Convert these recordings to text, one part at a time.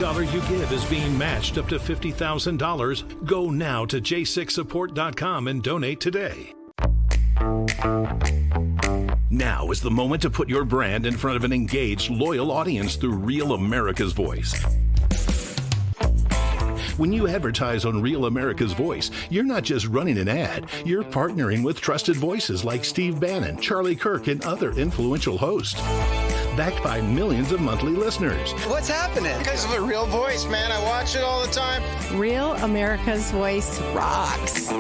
Dollar you give is being matched up to $50,000. Go now to j6support.com and donate today. Now is the moment to put your brand in front of an engaged, loyal audience through Real America's Voice. When you advertise on Real America's Voice, you're not just running an ad, you're partnering with trusted voices like Steve Bannon, Charlie Kirk, and other influential hosts. Backed by millions of monthly listeners. What's happening? Because of the Real Voice, man. I watch it all the time. Real America's Voice rocks.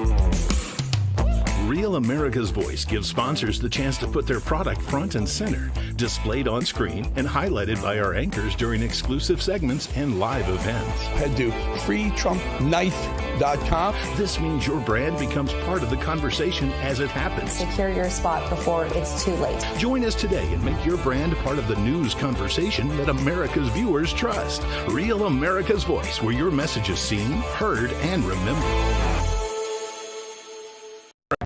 Real America's Voice gives sponsors the chance to put their product front and center, displayed on screen and highlighted by our anchors during exclusive segments and live events. Head to freetrumpknife.com. This means your brand becomes part of the conversation as it happens. Secure your spot before it's too late. Join us today and make your brand part of the news conversation that America's viewers trust. Real America's Voice, where your message is seen, heard, and remembered.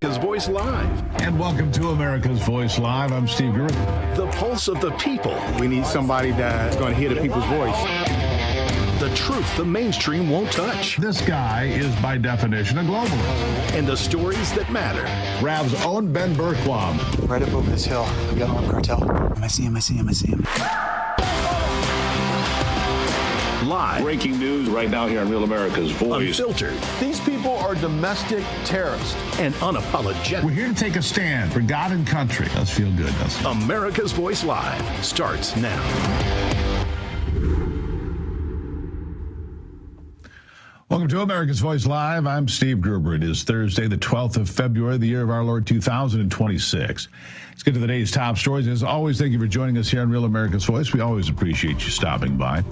America's Voice Live. And welcome to America's Voice Live. I'm Steve Gruber. The pulse of the people. We need somebody that's going to hear the people's voice. The truth the mainstream won't touch. This guy is, by definition, a globalist. And the stories that matter. Rav's own Ben Berquam. Right up over this hill, we got an armed cartel. I see him. Live. Breaking news right now here on Real America's Voice. Unfiltered. These people are domestic terrorists. And unapologetic. We're here to take a stand for God and country. Let's feel good, doesn't it? America's Voice Live starts now. Welcome to America's Voice Live. I'm Steve Gruber. It is Thursday, the 12th of February, the year of our Lord 2026. Let's get to the day's top stories. As always, thank you for joining us here on Real America's Voice. We always appreciate you stopping by.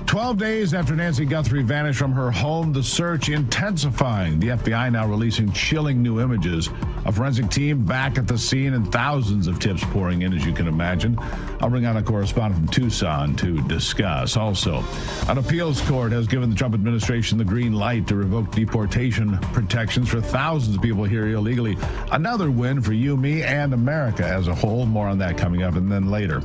12 days after Nancy Guthrie vanished from her home, the search intensifying. The FBI now releasing chilling new images. A forensic team back at the scene and thousands of tips pouring in, as you can imagine. I'll bring on a correspondent from Tucson to discuss. Also, an appeals court has given the Trump administration the green light to revoke deportation protections for thousands of people here illegally. Another win for you, me, and America as a whole. More on that coming up, and then later.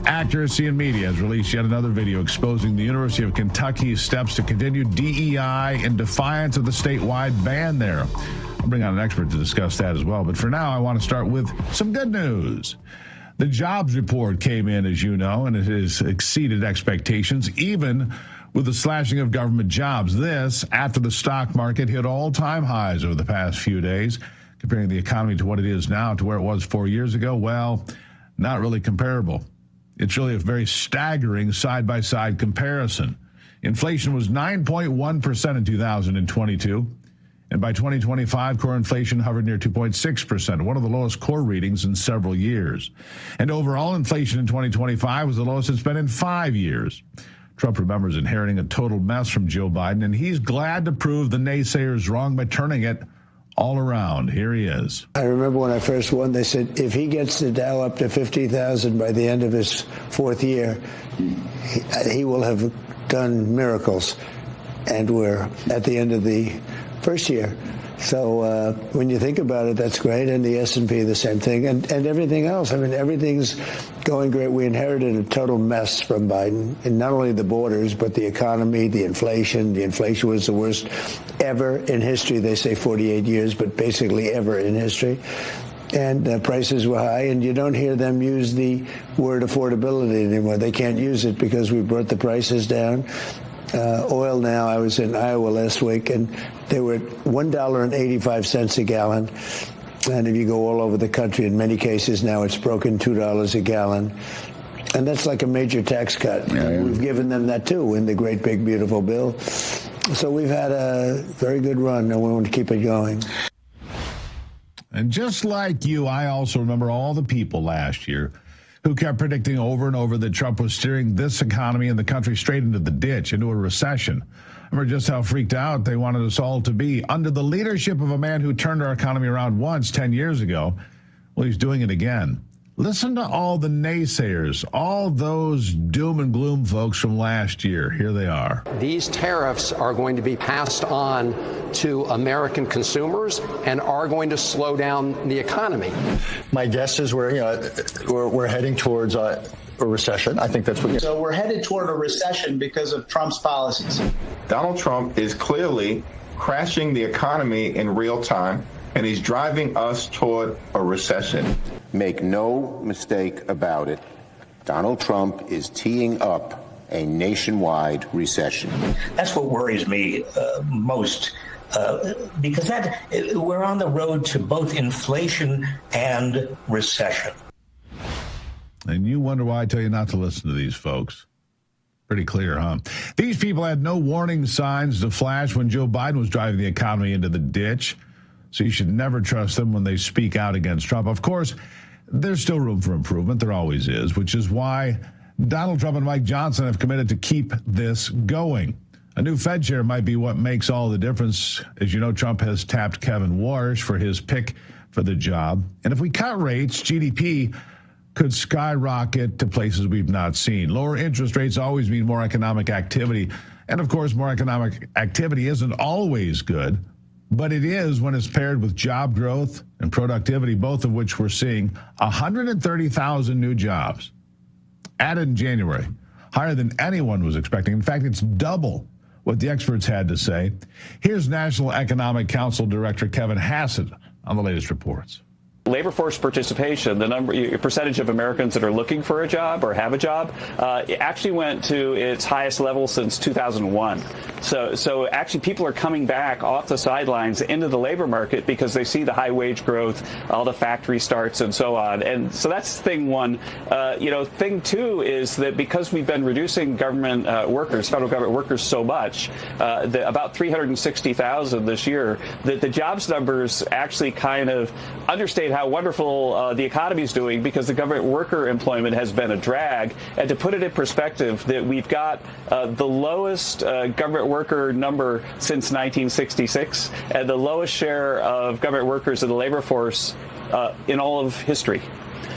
Accuracy in Media has released yet another video exposing the University of Kentucky's steps to continue DEI in defiance of the statewide ban there. I'll bring on an expert to discuss that as well. But for now, I want to start with some good news. The jobs report came in, as you know, and it has exceeded expectations, even with the slashing of government jobs. This after the stock market hit all-time highs over the past few days. Comparing the economy to what it is now to where it was 4 years ago, well, not really comparable. It's really a very staggering side-by-side comparison. Inflation was 9.1% in 2022. And by 2025, core inflation hovered near 2.6%, one of the lowest core readings in several years. And overall inflation in 2025 was the lowest it's been in 5 years. Trump remembers inheriting a total mess from Joe Biden, and he's glad to prove the naysayers wrong by turning it all around. Here he is. I remember when I first won, they said if he gets the Dow up to 50,000 by the end of his fourth year, he will have done miracles. And we're at the end of the first year. So when you think about it, that's great. And the S&P, the same thing. And everything else. I mean, everything's going great. We inherited a total mess from Biden. And not only the borders, but the economy, the inflation. The inflation was the worst ever in history. They say 48 years, but basically ever in history. And prices were high. And you don't hear them use the word affordability anymore. They can't use it because we brought the prices down. Oil now, I was in Iowa last week, and they were at $1.85 a gallon. And if you go all over the country, in many cases now it's broken $2 a gallon. And that's like a major tax cut. Yeah. We've given them that, too, in the great, big, beautiful bill. So we've had a very good run, and we want to keep it going. And just like you, I also remember all the people last year who kept predicting over and over that Trump was steering this economy and the country straight into the ditch, into a recession. I remember just how freaked out they wanted us all to be under the leadership of a man who turned our economy around once 10 years ago. Well, he's doing it again. Listen to all the naysayers, all those doom and gloom folks from last year. Here they are. These tariffs are going to be passed on to American consumers and are going to slow down the economy. My guess is we're heading towards a recession. I think that's what. So we're headed toward a recession because of Trump's policies. Donald Trump is clearly crashing the economy in real time, and he's driving us toward a recession. Make no mistake about it, Donald Trump is teeing up a nationwide recession. That's what worries me most, because we're on the road to both inflation and recession. And you wonder why I tell you not to listen to these folks. Pretty clear, huh? These people had no warning signs to flash when Joe Biden was driving the economy into the ditch. So you should never trust them when they speak out against Trump. Of course, there's still room for improvement. There always is, which is why Donald Trump and Mike Johnson have committed to keep this going. A new Fed chair might be what makes all the difference. As you know, Trump has tapped Kevin Warsh for his pick for the job. And if we cut rates, GDP could skyrocket to places we've not seen. Lower interest rates always mean more economic activity. And of course, more economic activity isn't always good, but it is when it's paired with job growth and productivity, both of which we're seeing 130,000 new jobs added in January, higher than anyone was expecting. In fact, it's double what the experts had to say. Here's National Economic Council Director Kevin Hassett on the latest reports. Labor force participation, the percentage of Americans that are looking for a job or have a job, it actually went to its highest level since 2001. So actually people are coming back off the sidelines into the labor market because they see the high wage growth, all the factory starts and so on. And so that's thing one. Thing two is that because we've been reducing government workers, federal government workers so much, about 360,000 this year, that the jobs numbers actually kind of understate how wonderful the economy is doing because the government worker employment has been a drag. And to put it in perspective, that we've got the lowest government worker number since 1966 and the lowest share of government workers in the labor force in all of history.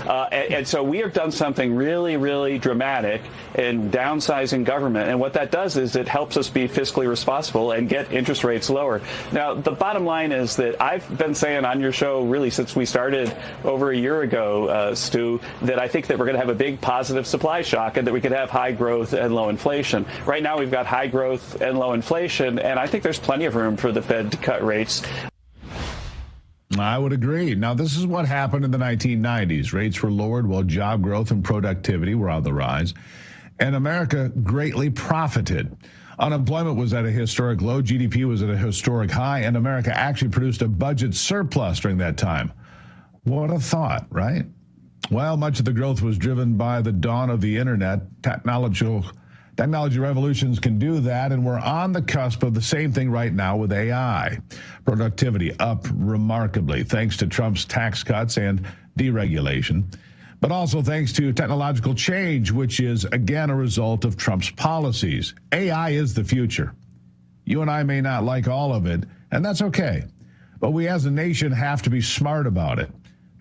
And so we have done something really, really dramatic in downsizing government. And what that does is it helps us be fiscally responsible and get interest rates lower. Now, the bottom line is that I've been saying on your show really since we started over a year ago, Stu, that I think that we're going to have a big positive supply shock and that we could have high growth and low inflation. Right now, we've got high growth and low inflation, and I think there's plenty of room for the Fed to cut rates. I would agree. Now, this is what happened in the 1990s. Rates were lowered while job growth and productivity were on the rise, and America greatly profited. Unemployment was at a historic low, GDP was at a historic high, and America actually produced a budget surplus during that time. What a thought, right? Well, much of the growth was driven by the dawn of the internet. Technology revolutions can do that, and we're on the cusp of the same thing right now with AI. Productivity up remarkably thanks to Trump's tax cuts and deregulation, but also thanks to technological change, which is, again, a result of Trump's policies. AI is the future. You and I may not like all of it, and that's okay, but we as a nation have to be smart about it.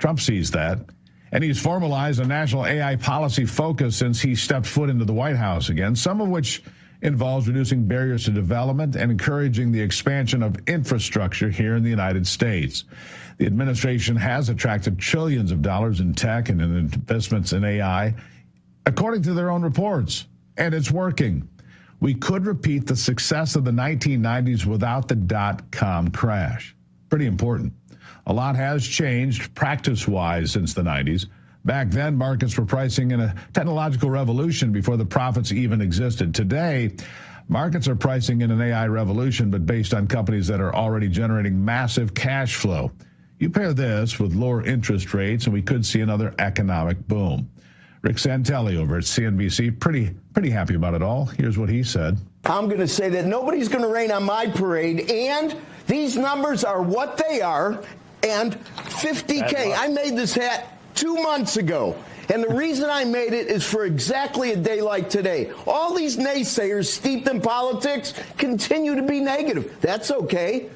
Trump sees that. And he's formalized a national AI policy focus since he stepped foot into the White House again, some of which involves reducing barriers to development and encouraging the expansion of infrastructure here in the United States. The administration has attracted trillions of dollars in tech and in investments in AI, according to their own reports, and it's working. We could repeat the success of the 1990s without the dot-com crash. Pretty important. A lot has changed practice-wise since the 90s. Back then, markets were pricing in a technological revolution before the profits even existed. Today, markets are pricing in an AI revolution, but based on companies that are already generating massive cash flow. You pair this with lower interest rates, and we could see another economic boom. Rick Santelli over at CNBC, pretty happy about it all. Here's what he said. I'm going to say that nobody's going to rain on my parade, and these numbers are what they are. And 50K, I made this hat 2 months ago. And the reason I made it is for exactly a day like today. All these naysayers steeped in politics continue to be negative. That's okay.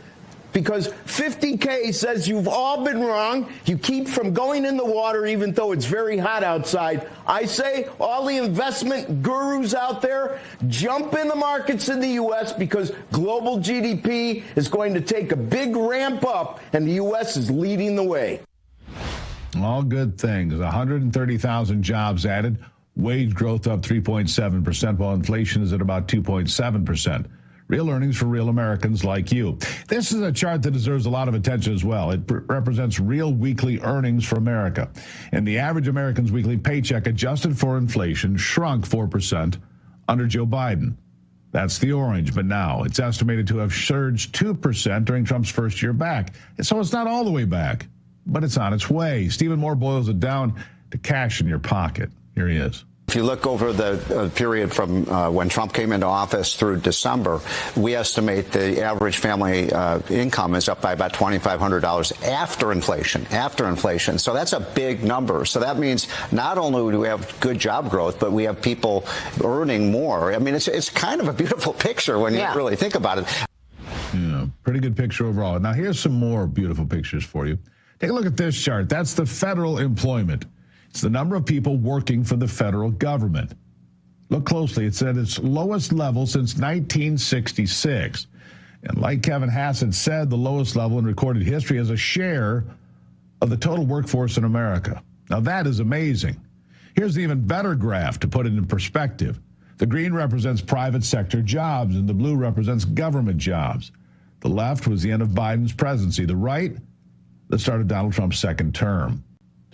Because 50K says you've all been wrong. You keep from going in the water even though it's very hot outside. I say all the investment gurus out there, jump in the markets in the U.S. because global GDP is going to take a big ramp up and the U.S. is leading the way. All good things. 130,000 jobs added, Wage growth up 3.7%, while inflation is at about 2.7%. Real earnings for real Americans like you. This is a chart that deserves a lot of attention as well. It represents real weekly earnings for America. And the average American's weekly paycheck, adjusted for inflation, shrunk 4% under Joe Biden. That's the orange, but now it's estimated to have surged 2% during Trump's first year back. And so it's not all the way back, but it's on its way. Stephen Moore boils it down to cash in your pocket. Here he is. If you look over the period from when Trump came into office through December, we estimate the average family income is up by about $2,500 after inflation. So that's a big number. So that means not only do we have good job growth, but we have people earning more. I mean, it's kind of a beautiful picture when you really think about it. Yeah, pretty good picture overall. Now, here's some more beautiful pictures for you. Take a look at this chart. That's the federal employment. It's the number of people working for the federal government. Look closely. It's at its lowest level since 1966. And like Kevin Hassett said, the lowest level in recorded history as a share of the total workforce in America. Now, that is amazing. Here's an even better graph to put it in perspective. The green represents private sector jobs, and the blue represents government jobs. The left was the end of Biden's presidency. The right, the start of Donald Trump's second term.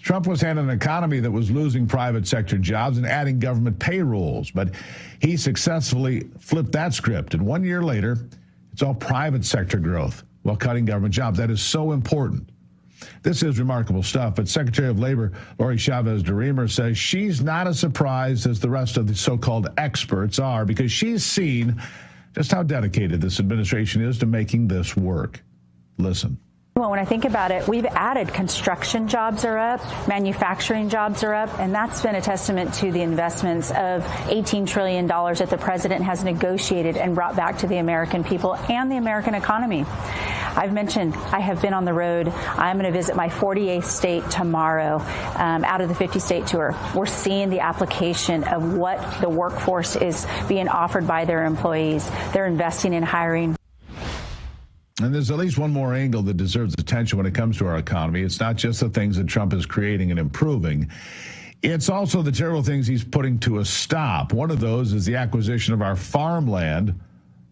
Trump was handling an economy that was losing private sector jobs and adding government payrolls, but he successfully flipped that script. And 1 year later, it's all private sector growth while cutting government jobs. That is so important. This is remarkable stuff, but Secretary of Labor Lori Chavez-DeRemer says she's not as surprised as the rest of the so-called experts are, because she's seen just how dedicated this administration is to making this work. Listen. Well, when I think about it, we've added construction jobs are up, manufacturing jobs are up, and that's been a testament to the investments of $18 trillion that the president has negotiated and brought back to the American people and the American economy. I've mentioned I have been on the road. I'm going to visit my 48th state tomorrow out of the 50-state tour. We're seeing the application of what the workforce is being offered by their employees. They're investing in hiring. And there's at least one more angle that deserves attention when it comes to our economy. It's not just the things that Trump is creating and improving. It's also the terrible things he's putting to a stop. One of those is the acquisition of our farmland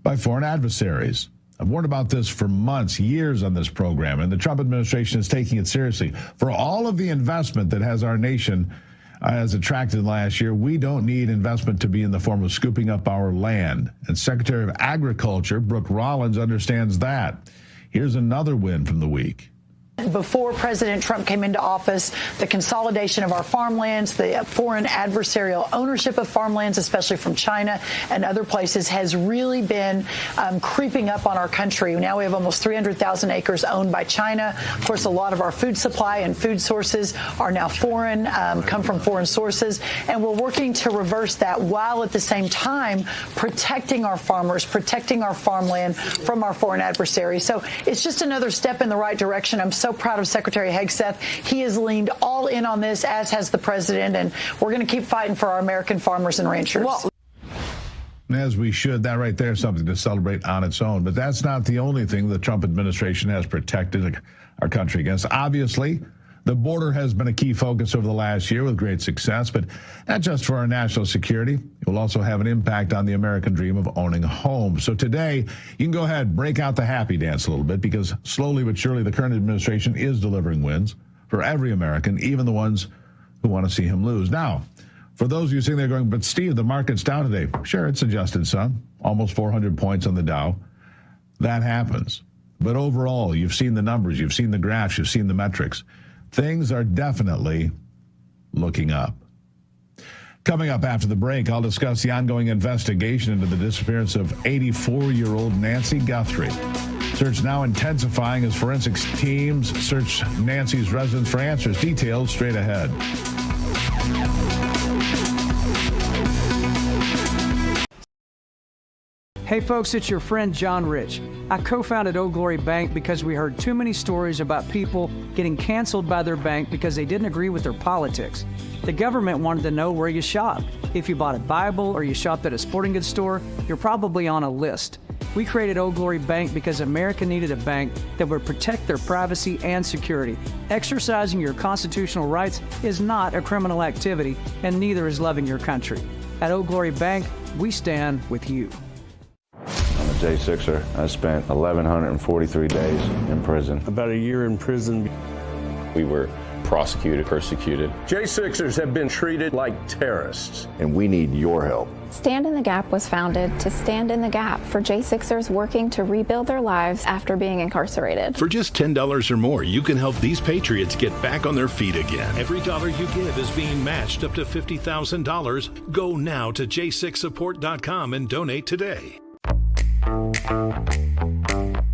by foreign adversaries. I've warned about this for months, years on this program, and the Trump administration is taking it seriously. For all of the investment that has our nation has attracted last year, we don't need investment to be in the form of scooping up our land. And Secretary of Agriculture Brooke Rollins understands that. Here's another win from the week. Before President Trump came into office, the consolidation of our farmlands, the foreign adversarial ownership of farmlands, especially from China and other places, has really been creeping up on our country. Now we have almost 300,000 acres owned by China. Of course, a lot of our food supply and food sources are now foreign, come from foreign sources. And we're working to reverse that while at the same time protecting our farmers, protecting our farmland from our foreign adversaries. So it's just another step in the right direction. I'm so proud of Secretary Hegseth. He has leaned all in on this, as has the president, and we're going to keep fighting for our American farmers and ranchers. Well, as we should. That right there is something to celebrate on its own. But that's not the only thing the Trump administration has protected our country against. Obviously, the border has been a key focus over the last year with great success, but not just for our national security. It will also have an impact on the American dream of owning a home. So today, you can go ahead, break out the happy dance a little bit, because slowly but surely the current administration is delivering wins for every American, even the ones who want to see him lose. Now, for those of you sitting there going, but Steve, the market's down today. Sure, it's adjusted some, almost 400 points on the Dow. That happens. But overall, you've seen the numbers, you've seen the graphs, you've seen the metrics. Things are definitely looking up. Coming up after the break, I'll discuss the ongoing investigation into the disappearance of 84-year-old Nancy Guthrie. Search now intensifying as forensics teams search Nancy's residence for answers. Details straight ahead. Hey folks, it's your friend John Rich. I co-founded Old Glory Bank because we heard too many stories about people getting canceled by their bank because they didn't agree with their politics. The government wanted to know where you shop. If you bought a Bible or you shopped at a sporting goods store, you're probably on a list. We created Old Glory Bank because America needed a bank that would protect their privacy and security. Exercising your constitutional rights is not a criminal activity, and neither is loving your country. At Old Glory Bank, we stand with you. I'm a J6er. I spent 1,143 days in prison. About a year in prison. We were prosecuted, persecuted. J6ers have been treated like terrorists. And we need your help. Stand in the Gap was founded to stand in the gap for J6ers working to rebuild their lives after being incarcerated. For just $10 or more, you can help these patriots get back on their feet again. Every dollar you give is being matched up to $50,000. Go now to j6support.com and donate today.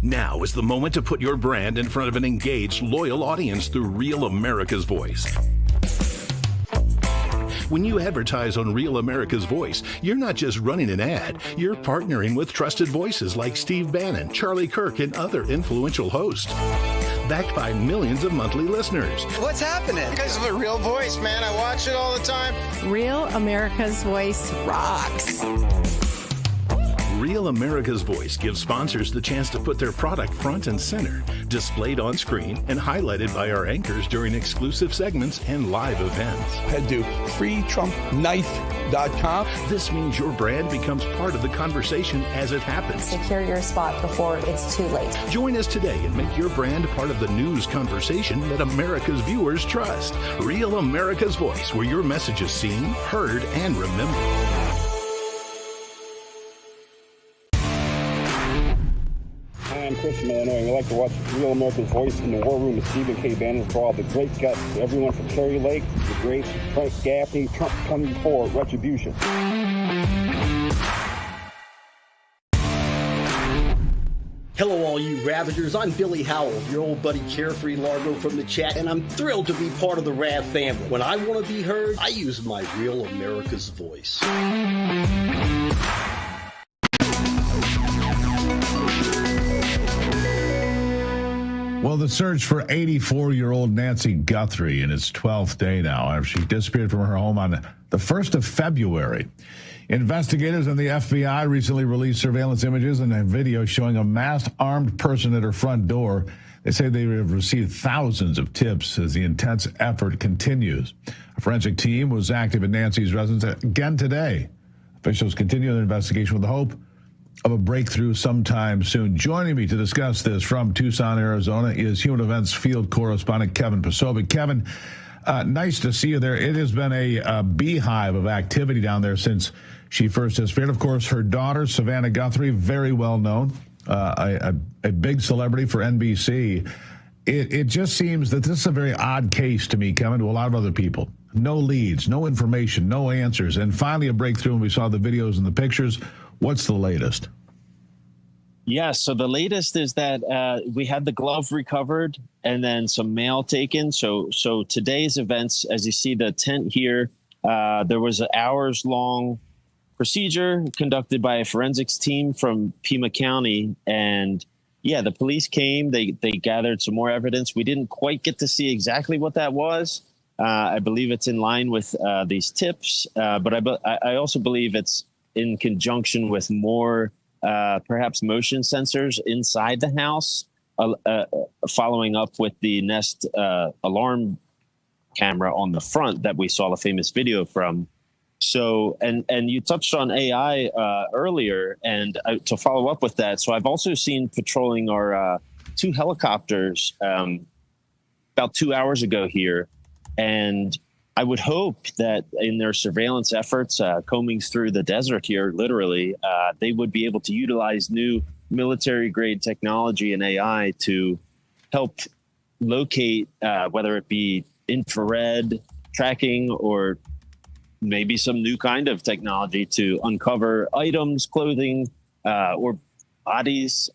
Now is the moment to put your brand in front of an engaged, loyal audience through Real America's Voice. When you advertise on Real America's Voice, you're not just running an ad, you're partnering with trusted voices like Steve Bannon, Charlie Kirk, and other influential hosts. Backed by millions of monthly listeners. What's happening? Because of the Real Voice, man. I watch it all the time. Real America's Voice rocks. Real America's Voice gives sponsors the chance to put their product front and center, displayed on screen and highlighted by our anchors during exclusive segments and live events. Head to freetrumpknife.com. This means your brand becomes part of the conversation as it happens. Secure your spot before it's too late. Join us today and make your brand part of the news conversation that America's viewers trust. Real America's Voice, where your message is seen, heard, and remembered. I'm Chris from Illinois. We like to watch Real America's Voice in the War Room with Stephen K. Bannon for all the great guts. Everyone from Cherry Lake, the great Frank Gaffney, Trump coming for retribution. Hello, all you Ravagers. I'm Billy Howell, your old buddy Carefree Largo from the chat, and I'm thrilled to be part of the Rav family. When I want to be heard, I use my Real America's Voice. Well, the search for 84-year-old Nancy Guthrie in its 12th day now after she disappeared from her home on the 1st of February. Investigators and the FBI recently released surveillance images and a video showing a masked armed person at her front door. They say they have received thousands of tips as the intense effort continues. A forensic team was active in Nancy's residence again today. Officials continue their investigation with the hope of a breakthrough sometime soon. Joining me to discuss this from Tucson, Arizona, is Human Events Field Correspondent Kevin Posobiec. Kevin, nice to see you there. It has been a beehive of activity down there since she first disappeared. Of course, her daughter, Savannah Guthrie, very well known, a big celebrity for NBC. It just seems that this is a very odd case to me, Kevin, to a lot of other people. No leads, no information, no answers, and finally a breakthrough, and we saw the videos and the pictures. What's the latest? Yeah, so the latest is that we had the glove recovered and then some mail taken. So today's events, as you see the tent here, there was an hours-long procedure conducted by a forensics team from Pima County. And, yeah, the police came. They gathered some more evidence. We didn't quite get to see exactly what that was. I believe it's in line with these tips, but I also believe it's in conjunction with more perhaps motion sensors inside the house, following up with the Nest alarm camera on the front that we saw the famous video from. So, and you touched on AI earlier, and to follow up with that, so I've also seen patrolling our two helicopters about 2 hours ago here, and I would hope that in their surveillance efforts, combing through the desert here, literally, they would be able to utilize new military-grade technology and AI to help locate, whether it be infrared tracking or maybe some new kind of technology to uncover items, clothing, or bodies.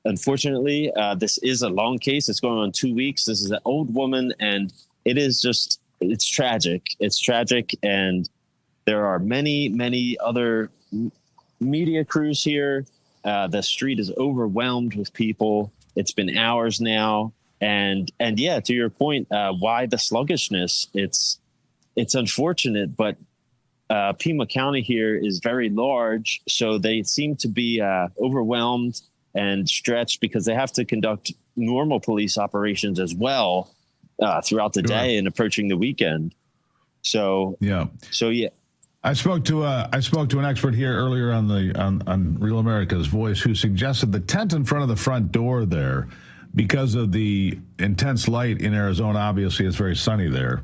Unfortunately, this is a long case. It's going on 2 weeks. This is an old woman, and it is just... It's tragic. It's tragic. And there are many, many other media crews here. The street is overwhelmed with people. It's been hours now. And yeah, to your point, why the sluggishness? It's unfortunate, but Pima County here is very large, so they seem to be overwhelmed and stretched because they have to conduct normal police operations as well throughout the day and approaching the weekend. So yeah. I spoke to an expert here earlier on Real America's Voice who suggested the tent in front of the front door there, because of the intense light in Arizona. Obviously, it's very sunny there.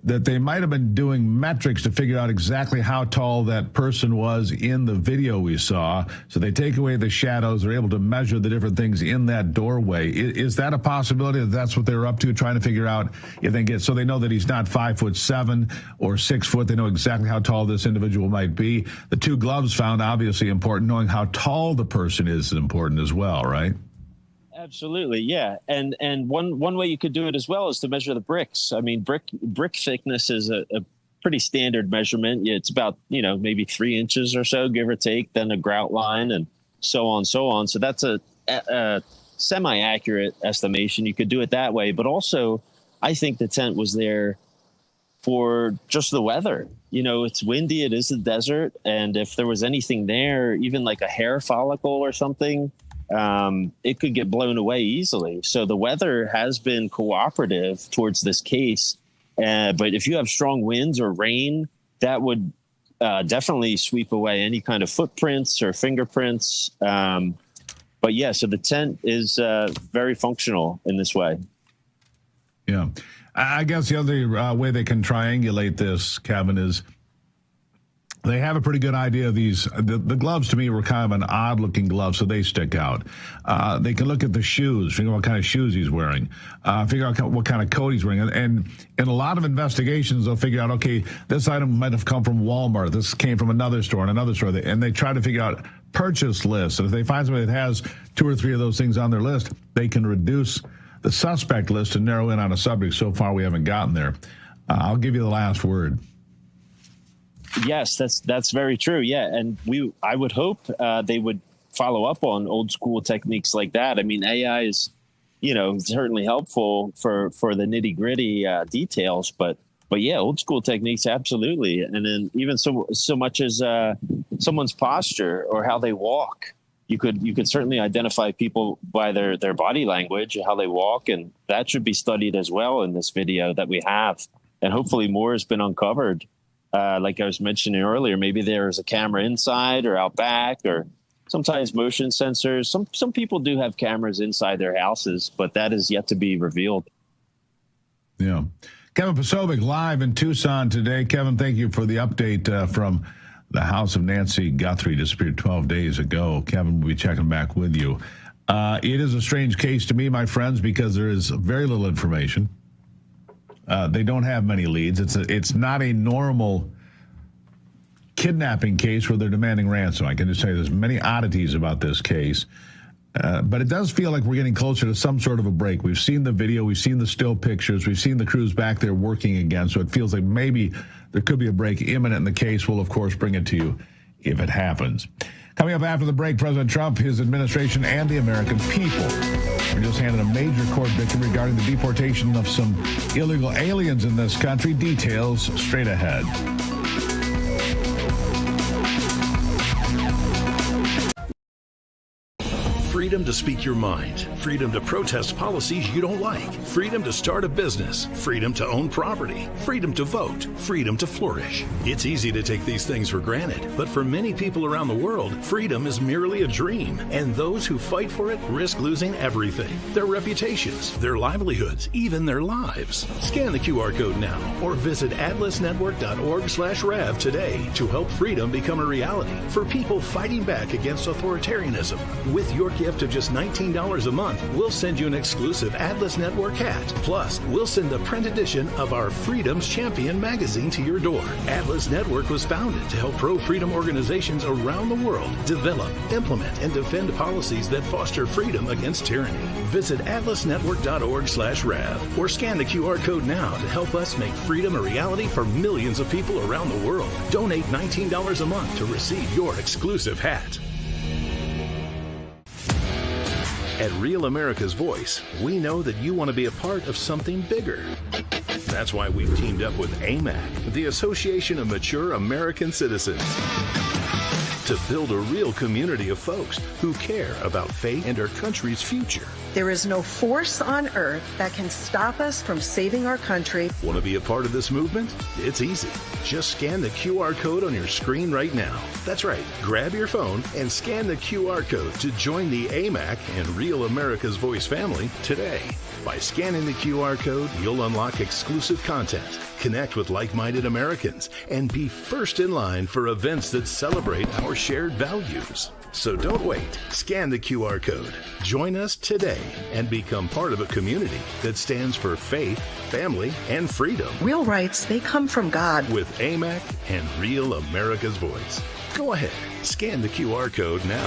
That they might have been doing metrics to figure out exactly how tall that person was in the video we saw. So they take away the shadows. They're able to measure the different things in that doorway. Is that a possibility? That's what they're up to, trying to figure out if they get, so they know that he's not 5'7" or 6 foot. They know exactly how tall this individual might be. The 2 gloves found, obviously important. Knowing how tall the person is important as well, right? Absolutely, yeah. And one way you could do it as well is to measure the bricks. I mean, brick thickness is a pretty standard measurement. It's about, maybe 3 inches or so, give or take, then a grout line and so on. So that's a semi-accurate estimation. You could do it that way. But also, I think the tent was there for just the weather. It's windy, it is the desert. And if there was anything there, even like a hair follicle or something, it could get blown away easily. So the weather has been cooperative towards this case. But if you have strong winds or rain, that would definitely sweep away any kind of footprints or fingerprints. But yeah, so the tent is very functional in this way. Yeah. I guess the other way they can triangulate this, Kevin, is they have a pretty good idea of these. The gloves, to me, were kind of an odd-looking glove, so they stick out. They can look at the shoes, figure out what kind of shoes he's wearing, figure out what kind of coat he's wearing. And in a lot of investigations, they'll figure out, okay, this item might have come from Walmart. This came from another store and another store. And they try to figure out purchase lists. And if they find somebody that has 2 or 3 of those things on their list, they can reduce the suspect list and narrow in on a subject. So far, we haven't gotten there. I'll give you the last word. Yes, that's very true. Yeah, and I would hope they would follow up on old school techniques like that. I mean, AI is, certainly helpful for the nitty gritty details, but yeah, old school techniques, absolutely. And then even so much as someone's posture or how they walk, you could certainly identify people by their body language, how they walk, and that should be studied as well in this video that we have. And hopefully more has been uncovered. Like I was mentioning earlier, maybe there's a camera inside or out back, or sometimes motion sensors. Some people do have cameras inside their houses, but that is yet to be revealed. Yeah. Kevin Posobiec live in Tucson today. Kevin, thank you for the update from the house of Nancy Guthrie, disappeared 12 days ago. Kevin will be checking back with you. It is a strange case to me, my friends, because there is very little information. They don't have many leads. It's not a normal kidnapping case where they're demanding ransom. I can just say there's many oddities about this case. But it does feel like we're getting closer to some sort of a break. We've seen the video. We've seen the still pictures. We've seen the crews back there working again. So it feels like maybe there could be a break imminent in the case. We'll, of course, bring it to you if it happens. Coming up after the break, President Trump, his administration, and the American people were just handed a major court victory regarding the deportation of some illegal aliens in this country. Details straight ahead. Freedom to speak your mind. Freedom to protest policies you don't like. Freedom to start a business. Freedom to own property. Freedom to vote. Freedom to flourish. It's easy to take these things for granted, but for many people around the world, freedom is merely a dream, and those who fight for it risk losing everything. Their reputations, their livelihoods, even their lives. Scan the QR code now or visit atlasnetwork.org/rev today to help freedom become a reality for people fighting back against authoritarianism. With your gift of just $19 a month, we'll send you an exclusive Atlas Network hat. Plus, we'll send the print edition of our Freedom's Champion magazine to your door. Atlas Network was founded to help pro-freedom organizations around the world develop, implement, and defend policies that foster freedom against tyranny. Visit atlasnetwork.org/rev or scan the QR code now to help us make freedom a reality for millions of people around the world. Donate $19 a month to receive your exclusive hat. At Real America's Voice, we know that you want to be a part of something bigger. That's why we've teamed up with AMAC, the Association of Mature American Citizens, to build a real community of folks who care about faith and our country's future. There is no force on earth that can stop us from saving our country. Want to be a part of this movement? It's easy. Just scan the QR code on your screen right now. That's right. Grab your phone and scan the QR code to join the AMAC and Real America's Voice family today. By scanning the QR code, you'll unlock exclusive content, connect with like-minded Americans, and be first in line for events that celebrate our shared values. So don't wait. Scan the QR code. Join us today and become part of a community that stands for faith, family, and freedom. Real rights, they come from God. With AMAC and Real America's Voice. Go ahead. Scan the QR code now.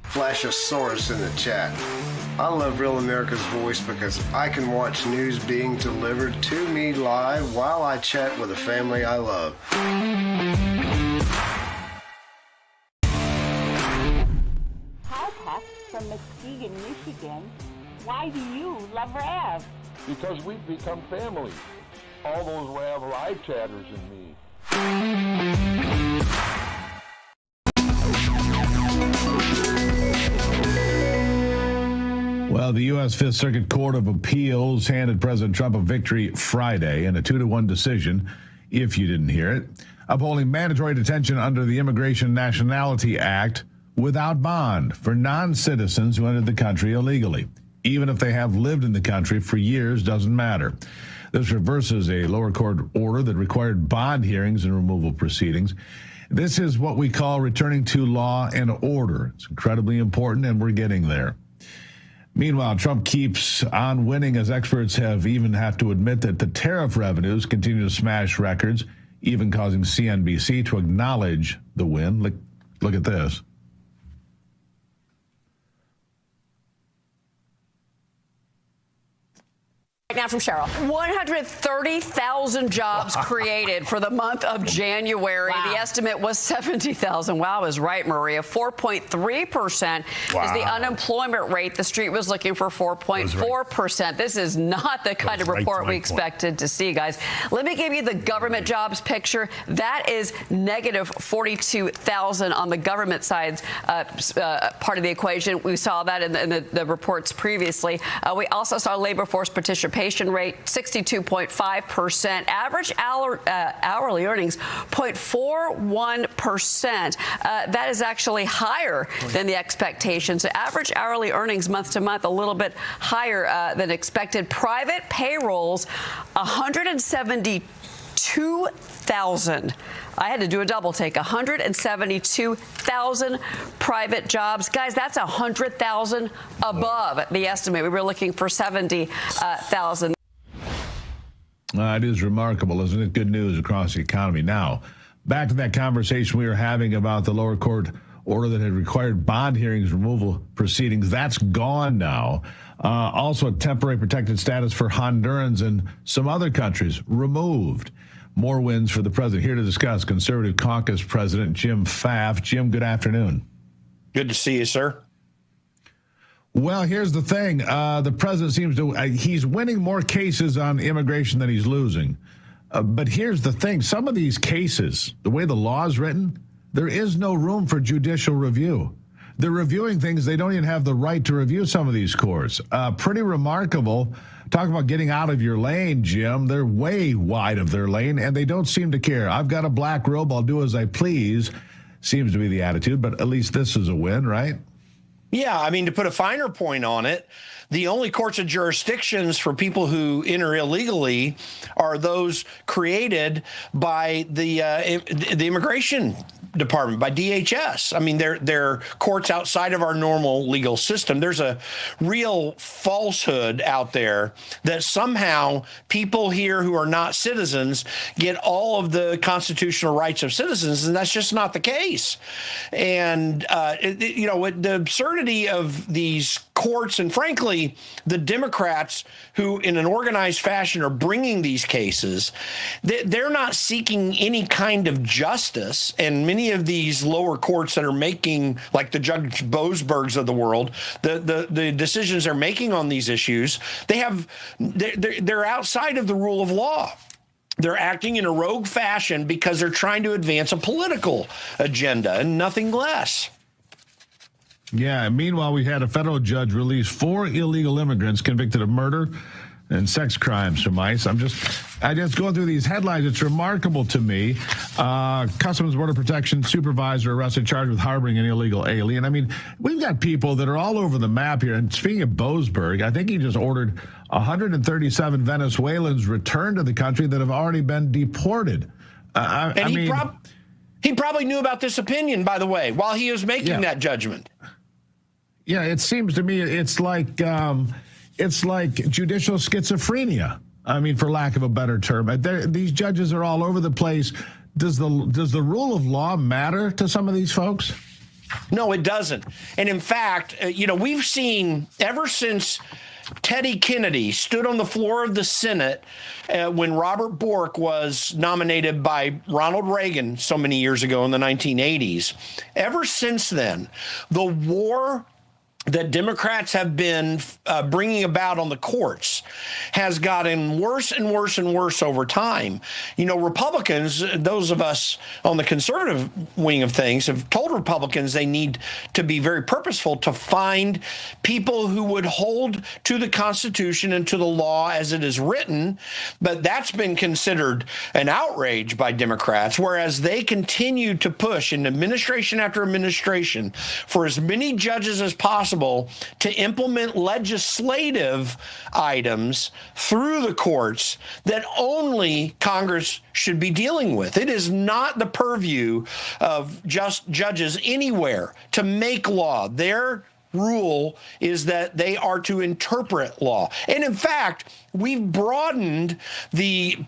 Flashosaurus in the chat. I love Real America's Voice because I can watch news being delivered to me live while I chat with a family I love. Hi, Pat from Muskegon, Michigan. Why do you love Rav? Because we've become family. All those Rav live chatters and me. Well, the U.S. Fifth Circuit Court of Appeals handed President Trump a victory Friday in a 2-1 decision, if you didn't hear it, upholding mandatory detention under the Immigration Nationality Act without bond for non-citizens who entered the country illegally. Even if they have lived in the country for years, doesn't matter. This reverses a lower court order that required bond hearings and removal proceedings. This is what we call returning to law and order. It's incredibly important, and we're getting there. Meanwhile, Trump keeps on winning as experts have to admit that the tariff revenues continue to smash records, even causing CNBC to acknowledge the win. Look at this. Now from Cheryl. 130,000 jobs created for the month of January. Wow. The estimate was 70,000. Wow, I was right, Maria. 4.3% is the unemployment rate. The street was looking for 4.4%. Right. This is not the kind of report we expected to see, guys. Let me give you the government jobs picture. That is negative 42,000 on the government side part of the equation. We saw that in the reports previously. We also saw labor force participation rate 62.5%, average hourly earnings 0.41%. That is actually higher than the expectations. So average hourly earnings month to month a little bit higher than expected. Private payrolls 172,000. I had to do a double take. 172,000 private jobs. Guys, that's 100,000 above the estimate. We were looking for 70,000. It is remarkable, isn't it? Good news across the economy. Now, back to that conversation we were having about the lower court order that had required bond hearings, removal proceedings. That's gone now. Also, a temporary protected status for Hondurans and some other countries removed. More wins for the president. Here to discuss, Conservative Caucus President Jim Pfaff. Jim, good afternoon. Good to see you, sir. Well, here's the thing. The president seems to, he's winning more cases on immigration than he's losing. But here's the thing. Some of these cases, the way the law is written, there is no room for judicial review. They're reviewing things they don't even have the right to review, some of these courts. Pretty remarkable. Talk about getting out of your lane, Jim. They're way wide of their lane, and they don't seem to care. I've got a black robe. I'll do as I please. Seems to be the attitude, but at least this is a win, right? Yeah, I mean, to put a finer point on it, the only courts of jurisdictions for people who enter illegally are those created by the immigration department, by DHS. I mean, they're courts outside of our normal legal system. There's a real falsehood out there that somehow people here who are not citizens get all of the constitutional rights of citizens, and that's just not the case. And, the absurdity of these courts and, frankly, the Democrats who in an organized fashion are bringing these cases, they're not seeking any kind of justice. And many of these lower courts that are making, like the Judge Boasbergs of the world, the decisions they're making on these issues, they're outside of the rule of law. They're acting in a rogue fashion because they're trying to advance a political agenda and nothing less. Yeah. Meanwhile, we had a federal judge release 4 illegal immigrants convicted of murder and sex crimes from ICE. I just going through these headlines. It's remarkable to me. Customs Border Protection supervisor arrested, charged with harboring an illegal alien. I mean, we've got people that are all over the map here. And speaking of Boasberg, I think he just ordered 137 Venezuelans returned to the country that have already been deported. He probably knew about this opinion, by the way, while he was making that judgment. Yeah, it seems to me it's like judicial schizophrenia. I mean, for lack of a better term, these judges are all over the place. Does the rule of law matter to some of these folks? No, it doesn't. And in fact, we've seen ever since Teddy Kennedy stood on the floor of the Senate when Robert Bork was nominated by Ronald Reagan so many years ago in the 1980s. Ever since then, the war that Democrats have been bringing about on the courts has gotten worse and worse and worse over time. Republicans, those of us on the conservative wing of things, have told Republicans they need to be very purposeful to find people who would hold to the Constitution and to the law as it is written. But that's been considered an outrage by Democrats, whereas they continue to push in administration after administration for as many judges as possible to implement legislative items through the courts that only Congress should be dealing with. It is not the purview of just judges anywhere to make law. Their rule is that they are to interpret law. And in fact, we've broadened the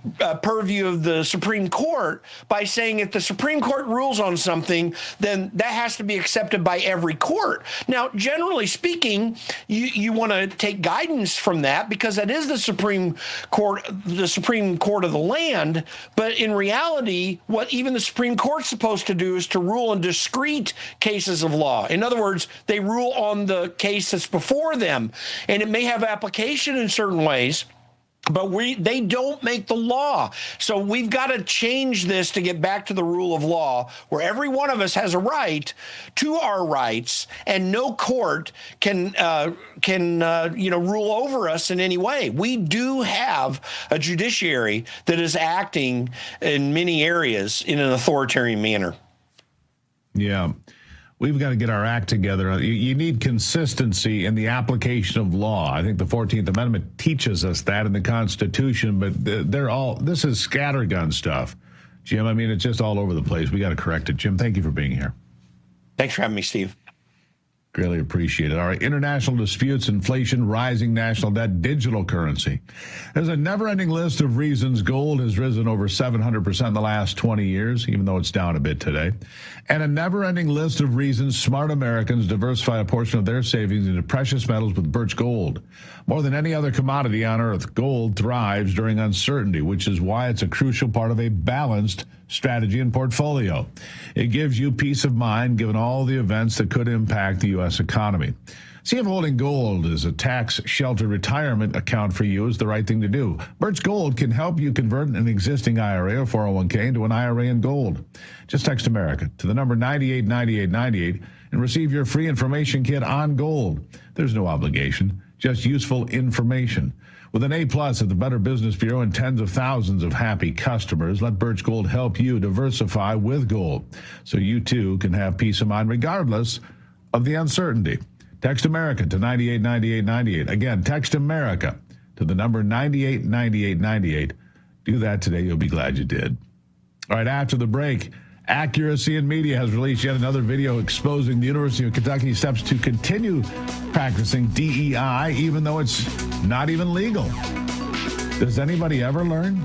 purview of the Supreme Court by saying if the Supreme Court rules on something, then that has to be accepted by every court. Now, generally speaking, you want to take guidance from that because that is the Supreme Court of the land. But in reality, what even the Supreme Court's supposed to do is to rule in discrete cases of law. In other words, they rule on the case that's before them, and it may have application in certain ways, but they don't make the law. So we've got to change this to get back to the rule of law, where every one of us has a right to our rights, and no court can rule over us in any way. We do have a judiciary that is acting in many areas in an authoritarian manner. Yeah. We've got to get our act together. You need consistency in the application of law. I think the 14th Amendment teaches us that in the Constitution, but this is scattergun stuff. Jim, I mean, it's just all over the place. We got to correct it. Jim, thank you for being here. Thanks for having me, Steve. Greatly appreciate it. All right, international disputes, inflation, rising national debt, digital currency. There's a never-ending list of reasons gold has risen over 700% in the last 20 years, even though it's down a bit today. And a never-ending list of reasons smart Americans diversify a portion of their savings into precious metals with Birch Gold. More than any other commodity on earth, gold thrives during uncertainty, which is why it's a crucial part of a balanced strategy and portfolio. It gives you peace of mind given all the events that could impact the U.S. economy. See if holding gold as a tax-sheltered retirement account for you is the right thing to do. Birch Gold can help you convert an existing IRA or 401k into an IRA in gold. Just text America to the number 989898 and receive your free information kit on gold. There's no obligation, just useful information. With an A+ at the Better Business Bureau and tens of thousands of happy customers, let Birch Gold help you diversify with gold so you too can have peace of mind regardless of the uncertainty. Text America to 989898. Again, text America to the number 989898. Do that today. You'll be glad you did. All right, after the break, Accuracy in Media has released yet another video exposing the University of Kentucky's steps to continue practicing DEI, even though it's not even legal. Does anybody ever learn?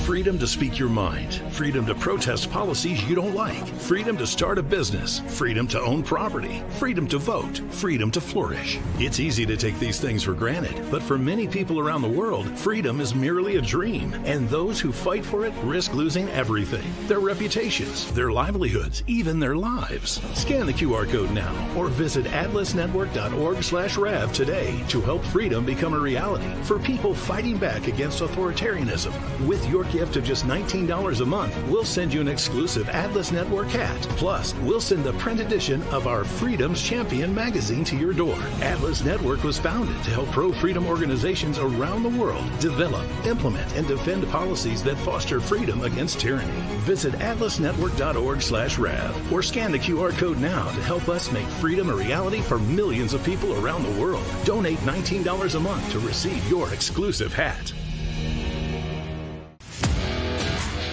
Freedom to speak your mind. Freedom to protest policies you don't like. Freedom to start a business. Freedom to own property. Freedom to vote. Freedom to flourish. It's easy to take these things for granted, but for many people around the world, freedom is merely a dream, and those who fight for it risk losing everything. Their reputations, their livelihoods, even their lives. Scan the QR code now or visit atlasnetwork.org/rev today to help freedom become a reality for people fighting back against authoritarianism. With your gift of just $19 a month, we'll send you an exclusive Atlas Network hat. Plus, we'll send the print edition of our Freedom's Champion magazine to your door. Atlas Network was founded to help pro-freedom organizations around the world develop, implement, and defend policies that foster freedom against tyranny. Visit atlasnetwork.org/rev or scan the QR code now to help us make freedom a reality for millions of people around the world. Donate $19 a month to receive your exclusive hat.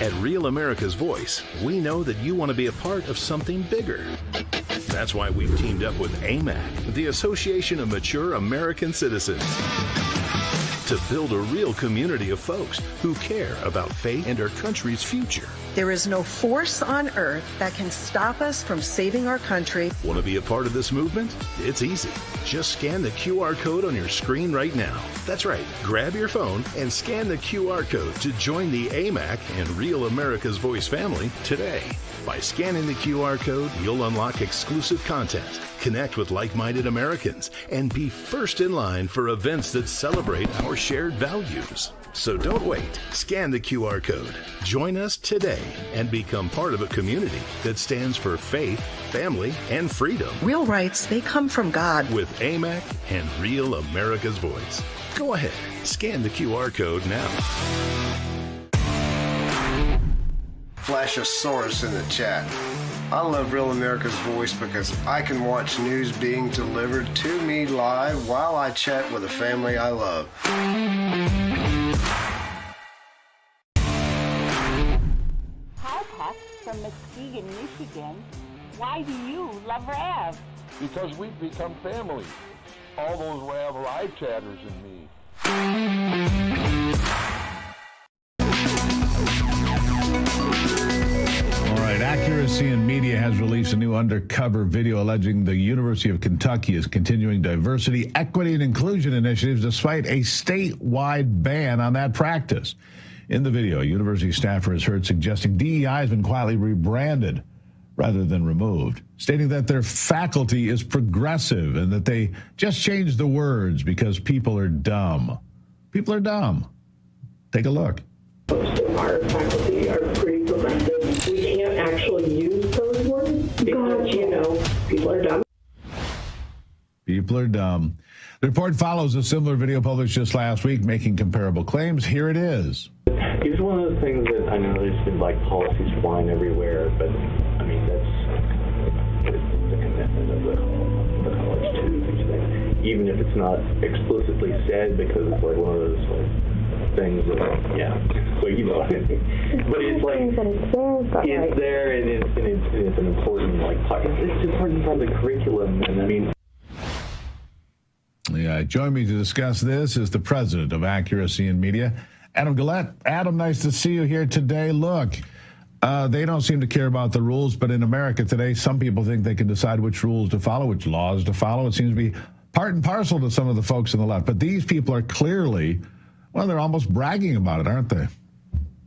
At Real America's Voice, we know that you want to be a part of something bigger. That's why we've teamed up with AMAC, the Association of Mature American Citizens, to build a real community of folks who care about faith and our country's future. There is no force on earth that can stop us from saving our country. Want to be a part of this movement? It's easy. Just scan the QR code on your screen right now. That's right. Grab your phone and scan the QR code to join the AMAC and Real America's Voice family today. By scanning the QR code, you'll unlock exclusive content, connect with like-minded Americans, and be first in line for events that celebrate our shared values. So don't wait. Scan the QR code. Join us today and become part of a community that stands for faith, family, and freedom. Real rights, they come from God. With AMAC and Real America's Voice. Go ahead. Scan the QR code now. Flashosaurus in the chat. I love Real America's Voice because I can watch news being delivered to me live while I chat with a family I love. Hi, Pat from Muskegon, Michigan. Why do you love Rev? Because we've become family. All those Rav live chatters and me. All right, Accuracy in Media has released a new undercover video alleging the University of Kentucky is continuing diversity, equity, and inclusion initiatives despite a statewide ban on that practice. In the video, a university staffer is heard suggesting DEI has been quietly rebranded rather than removed, stating that their faculty is progressive and that they just changed the words because people are dumb. People are dumb. Take a look. Most of our faculty are pretty progressive. We can't actually use those words because, people are dumb. People are dumb. The report follows a similar video published just last week making comparable claims. Here it is. It's one of those things that I know there's been policies flying everywhere, but I mean, that's the commitment of the college too. Even if it's not explicitly said, because it's one of those things that, so but it's it's there, and it's an important part. It's important part of the curriculum, and I mean. Yeah, join me to discuss this is the president of Accuracy in Media, Adam Gillette. Adam, nice to see you here today. Look, they don't seem to care about the rules, but in America today, some people think they can decide which rules to follow, which laws to follow. It seems to be part and parcel to some of the folks on the left. But these people are clearly, they're almost bragging about it, aren't they?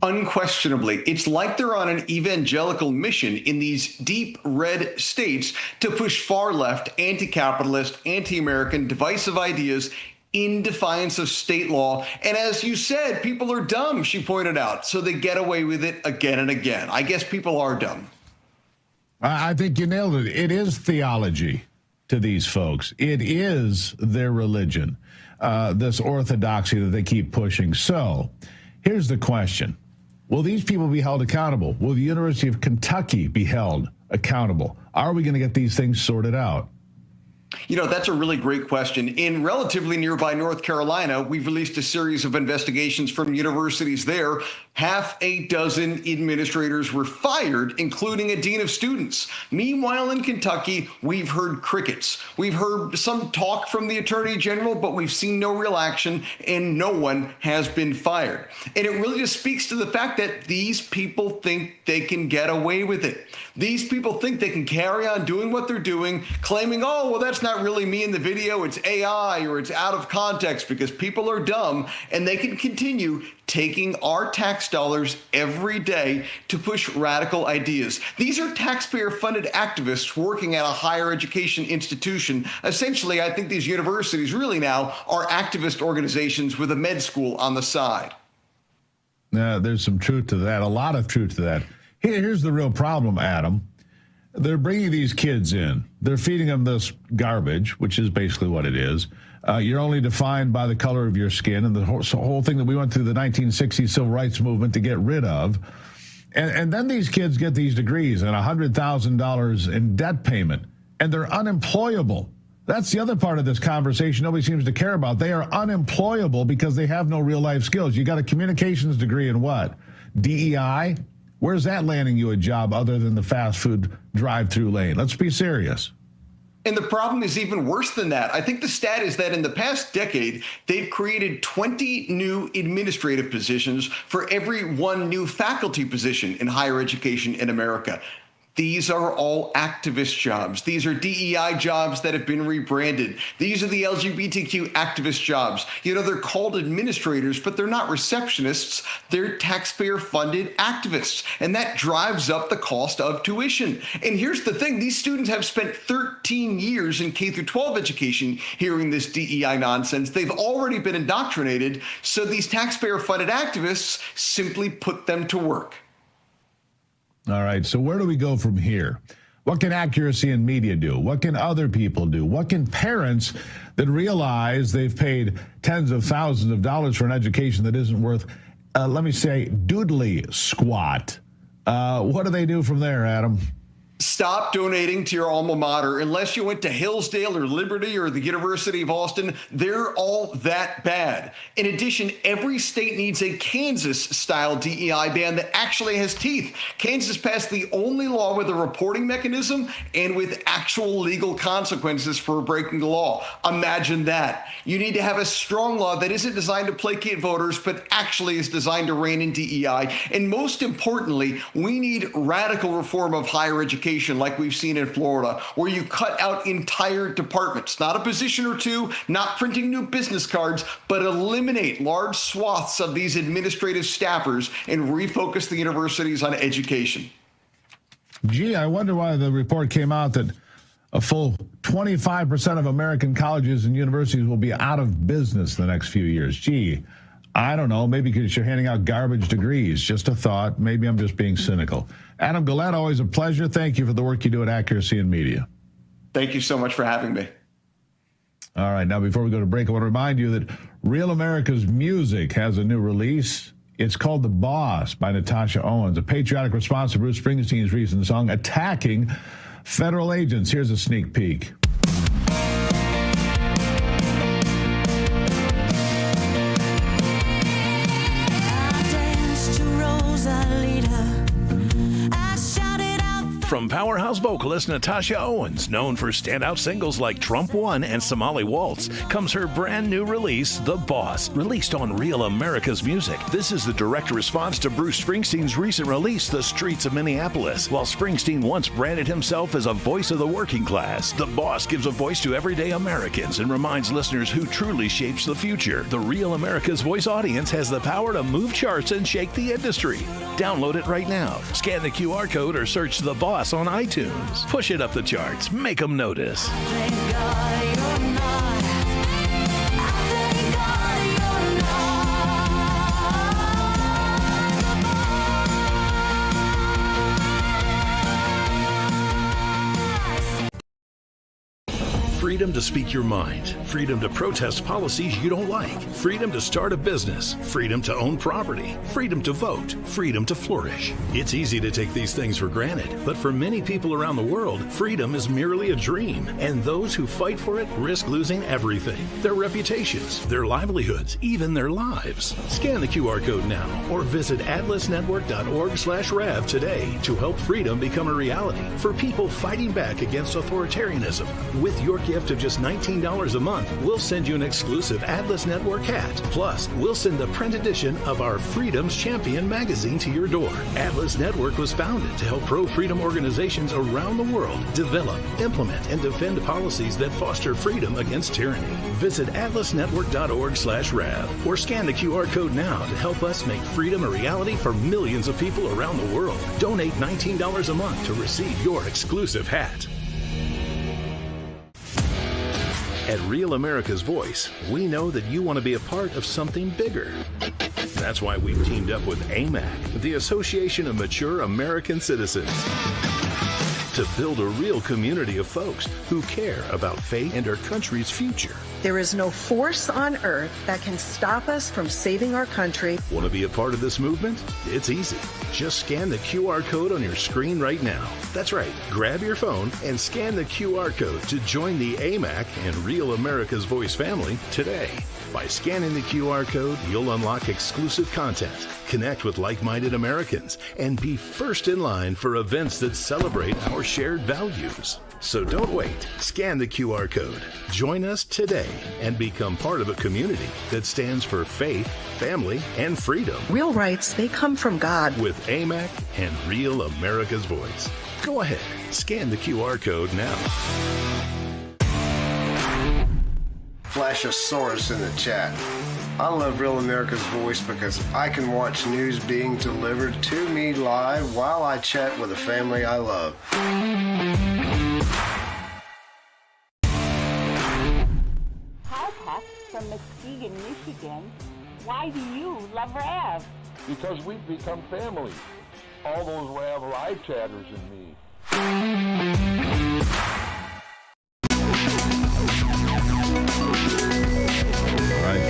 Unquestionably, it's like they're on an evangelical mission in these deep red states to push far left, anti-capitalist, anti-American, divisive ideas in defiance of state law. And as you said, people are dumb, she pointed out, so they get away with it again and again. I guess people are dumb. I think you nailed it. It is theology to these folks. It is their religion, this orthodoxy that they keep pushing. So here's the question. Will these people be held accountable? Will the University of Kentucky be held accountable? Are we going to get these things sorted out? You know, that's a really great question. In relatively nearby North Carolina, we've released a series of investigations from universities there. Half a dozen administrators were fired, including a dean of students. Meanwhile, in Kentucky, we've heard crickets. We've heard some talk from the attorney general, but we've seen no real action, and no one has been fired. And it really just speaks to the fact that these people think they can get away with it. These people think they can carry on doing what they're doing, claiming, oh, well, that's not really me in the video, it's AI, or it's out of context because people are dumb, and they can continue taking our tax dollars every day to push radical ideas. These are taxpayer-funded activists working at a higher education institution. Essentially, I think these universities really now are activist organizations with a med school on the side. There's some truth to that, a lot of truth to that. Here's the real problem, Adam. They're bringing these kids in. They're feeding them this garbage, which is basically what it is. You're only defined by the color of your skin, and the whole thing that we went through the 1960s civil rights movement to get rid of. And then these kids get these degrees and $100,000 in debt payment, and they're unemployable. That's the other part of this conversation nobody seems to care about. They are unemployable because they have no real-life skills. You got a communications degree in what? DEI? Where's that landing you a job other than the fast food drive-through lane? Let's be serious. And the problem is even worse than that. I think the stat is that in the past decade, they've created 20 new administrative positions for every one new faculty position in higher education in America. These are all activist jobs. These are DEI jobs that have been rebranded. These are the LGBTQ activist jobs. You know, they're called administrators, but they're not receptionists. They're taxpayer-funded activists, and that drives up the cost of tuition. And here's the thing. These students have spent 13 years in K-12 education hearing this DEI nonsense. They've already been indoctrinated, so these taxpayer-funded activists simply put them to work. All right, so where do we go from here? What can accuracy in media do? What can other people do? What can parents that realize they've paid tens of thousands of dollars for an education that isn't worth, let me say, doodly squat? What do they do from there, Adam? Stop donating to your alma mater. Unless you went to Hillsdale or Liberty or the University of Austin, they're all that bad. In addition, every state needs a Kansas-style DEI ban that actually has teeth. Kansas passed the only law with a reporting mechanism and with actual legal consequences for breaking the law. Imagine that. You need to have a strong law that isn't designed to placate voters, but actually is designed to rein in DEI. And most importantly, we need radical reform of higher education, like we've seen in Florida, where you cut out entire departments, not a position or two, not printing new business cards, but eliminate large swaths of these administrative staffers and refocus the universities on education. Gee, I wonder why the report came out that a full 25% of American colleges and universities will be out of business in the next few years. Gee, I don't know, maybe because you're handing out garbage degrees. Just a thought. Maybe I'm just being cynical. Adam Gala, always a pleasure. Thank you for the work you do at Accuracy in Media. Thank you so much for having me. All right, now before we go to break, I want to remind you that Real America's Music has a new release. It's called The Boss by Natasha Owens, a patriotic response to Bruce Springsteen's recent song, Attacking Federal Agents. Here's a sneak peek. From powerhouse vocalist Natasha Owens, known for standout singles like Trump One and Somali Waltz, comes her brand new release, The Boss, released on Real America's Music. This is the direct response to Bruce Springsteen's recent release, The Streets of Minneapolis. While Springsteen once branded himself as a voice of the working class, The Boss gives a voice to everyday Americans and reminds listeners who truly shapes the future. The Real America's Voice audience has the power to move charts and shake the industry. Download it right now. Scan the QR code or search The Boss on iTunes. Push it up the charts. Make them notice. Freedom to speak your mind. Freedom to protest policies you don't like. Freedom to start a business. Freedom to own property. Freedom to vote. Freedom to flourish. It's easy to take these things for granted, but for many people around the world, freedom is merely a dream, and those who fight for it risk losing everything. Their reputations, their livelihoods, even their lives. Scan the QR code now or visit atlasnetwork.org/RAV today to help freedom become a reality for people fighting back against authoritarianism. With your gift of just $19 a month, we'll send you an exclusive Atlas Network hat. Plus, we'll send the print edition of our Freedom's Champion magazine to your door. Atlas Network was founded to help pro-freedom organizations around the world develop, implement, and defend policies that foster freedom against tyranny. Visit atlasnetwork.org/RAV or scan the QR code now to help us make freedom a reality for millions of people around the world. Donate $19 a month to receive your exclusive hat. At Real America's Voice, we know that you want to be a part of something bigger. That's why we've teamed up with AMAC, the Association of Mature American Citizens, to build a real community of folks who care about faith and our country's future. There is no force on earth that can stop us from saving our country. Want to be a part of this movement? It's easy. Just scan the QR code on your screen right now. That's right. Grab your phone and scan the QR code to join the AMAC and Real America's Voice family today. By scanning the QR code, you'll unlock exclusive content, connect with like-minded Americans, and be first in line for events that celebrate our shared values. So don't wait. Scan the QR code. Join us today and become part of a community that stands for faith, family, and freedom. Real rights, they come from God. With AMAC and Real America's Voice. Go ahead. Scan the QR code now. Flash a source in the chat. I love Real America's Voice because I can watch news being delivered to me live while I chat with the family I love. Hi, Pat from Muskegon, Michigan. Why do you love Rav? Because we've become family. All those Rav live chatters and me.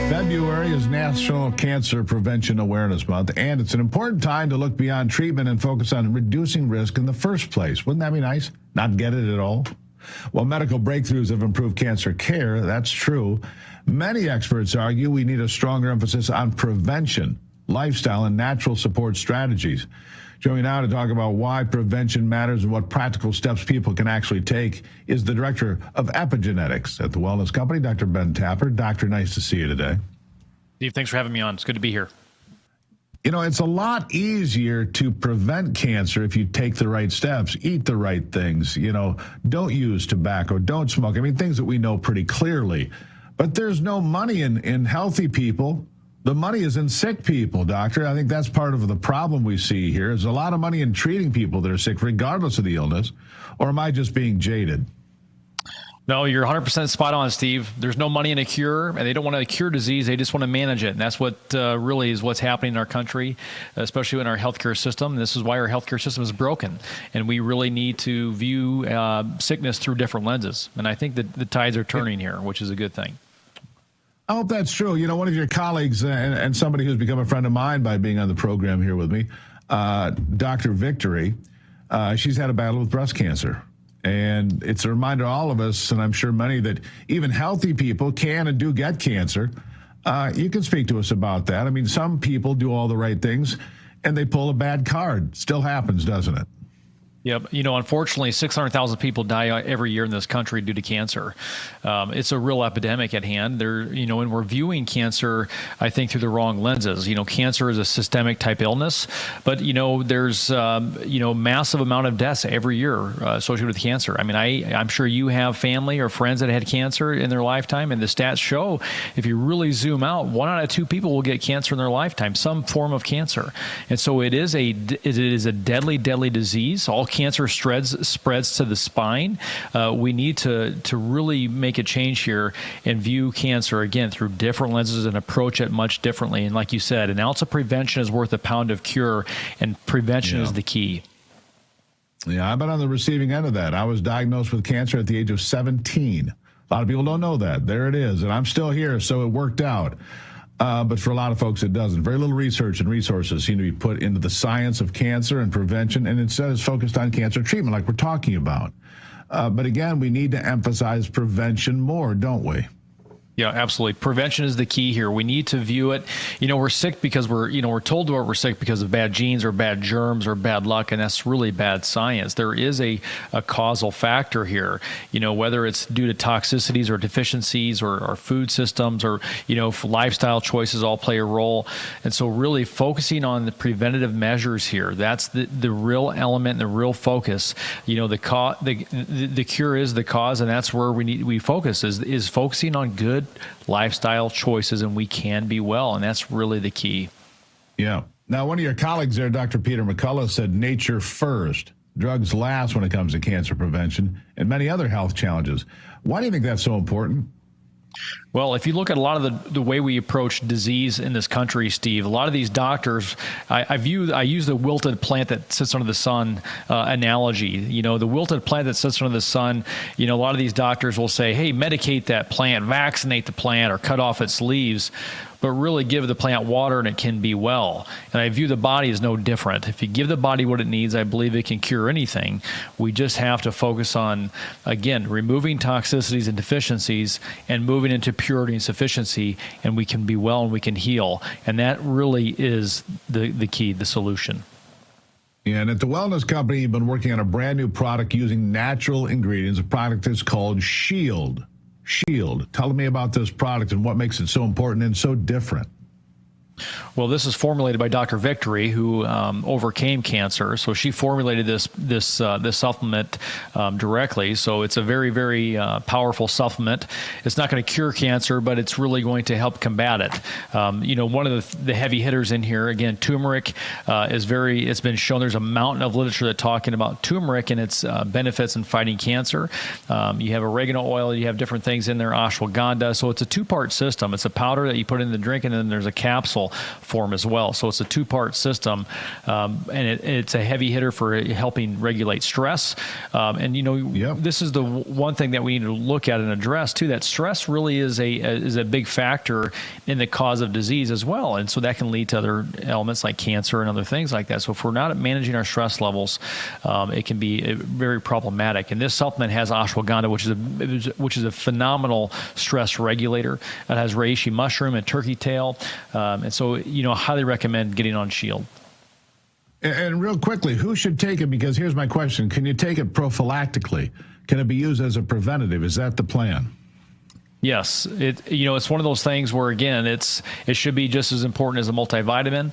February is National Cancer Prevention Awareness Month, and it's an important time to look beyond treatment and focus on reducing risk in the first place. Wouldn't that be nice? Not get it at all? While medical breakthroughs have improved cancer care, that's true. Many experts argue we need a stronger emphasis on prevention, lifestyle, and natural support strategies. Joining now to talk about why prevention matters and what practical steps people can actually take is the director of epigenetics at the Wellness Company, Dr. Ben Tapper. Doctor, nice to see you today. Steve, thanks for having me on. It's good to be here. You know, it's a lot easier to prevent cancer if you take the right steps, eat the right things, don't use tobacco, don't smoke. I mean, things that we know pretty clearly. But there's no money in healthy people. The money is in sick people, doctor. I think that's part of the problem we see here. There's a lot of money in treating people that are sick, regardless of the illness. Or am I just being jaded? No, you're 100% spot on, Steve. There's no money in a cure, and they don't want to cure disease. They just want to manage it. And that's what really is what's happening in our country, especially in our healthcare system. This is why our healthcare system is broken. And we really need to view sickness through different lenses. And I think that the tides are turning here, which is a good thing. I hope that's true. One of your colleagues and somebody who's become a friend of mine by being on the program here with me, Dr. Victory, she's had a battle with breast cancer. And it's a reminder to all of us, and I'm sure many, that even healthy people can and do get cancer. You can speak to us about that. I mean, some people do all the right things, and they pull a bad card. Still happens, doesn't it? Yep. Unfortunately, 600,000 people die every year in this country due to cancer. It's a real epidemic at hand. And we're viewing cancer, I think, through the wrong lenses. Cancer is a systemic type illness, but, there's, massive amount of deaths every year associated with cancer. I mean, I'm sure you have family or friends that had cancer in their lifetime, and the stats show if you really zoom out, 1 out of 2 people will get cancer in their lifetime, some form of cancer. And so it is a deadly disease. All cancer spreads to the spine. We need to really make a change here and view cancer, again, through different lenses and approach it much differently. And like you said, an ounce of prevention is worth a pound of cure, and prevention is the key. Yeah, I've been on the receiving end of that. I was diagnosed with cancer at the age of 17. A lot of people don't know that. There it is. And I'm still here, so it worked out. But for a lot of folks, it doesn't. Very little research and resources seem to be put into the science of cancer and prevention, and instead is focused on cancer treatment like we're talking about. But again, we need to emphasize prevention more, don't we? Yeah, absolutely. Prevention is the key here. We need to view it. We're sick because we're told we're sick because of bad genes or bad germs or bad luck, and that's really bad science. There is a causal factor here, whether it's due to toxicities or deficiencies or food systems or, lifestyle choices all play a role. And so really focusing on the preventative measures here, that's the real element and the real focus. The cure is the cause, and that's where we focus is focusing on good lifestyle choices, and we can be well, and that's really the key. Yeah. Now, one of your colleagues there, Dr. Peter McCullough, said nature first, drugs last when it comes to cancer prevention and many other health challenges. Why do you think that's so important? Well, if you look at a lot of the way we approach disease in this country, Steve, a lot of these doctors, I use the wilted plant that sits under the sun analogy. The wilted plant that sits under the sun, a lot of these doctors will say, hey, medicate that plant, vaccinate the plant, or cut off its leaves. But really give the plant water and it can be well. And I view the body as no different. If you give the body what it needs, I believe it can cure anything. We just have to focus on, again, removing toxicities and deficiencies and moving into purity and sufficiency, and we can be well and we can heal. And that really is the key, the solution. Yeah, and at the Wellness Company, you've been working on a brand new product using natural ingredients. The product is called Shield. Tell me about this product and what makes it so important and so different. Well, this is formulated by Dr. Victory, who overcame cancer. So she formulated this supplement directly. So it's a very, very powerful supplement. It's not going to cure cancer, but it's really going to help combat it. One of the heavy hitters in here, again, turmeric it's been shown there's a mountain of literature that's talking about turmeric and its benefits in fighting cancer. You have oregano oil, you have different things in there, ashwagandha. So it's a two-part system. It's a powder that you put in the drink, and then there's a capsule form as well. So it's a two-part system, and it's a heavy hitter for helping regulate stress. This is the one thing that we need to look at and address too. That stress really is a big factor in the cause of disease as well, and so that can lead to other elements like cancer and other things like that. So if we're not managing our stress levels, it can be very problematic. And this supplement has ashwagandha, which is a phenomenal stress regulator. It has reishi mushroom and turkey tail, and so highly recommend getting on Shield. And real quickly, who should take it? Because here's my question. Can you take it prophylactically? Can it be used as a preventative? Is that the plan? Yes, it's one of those things where, again, it should be just as important as a multivitamin.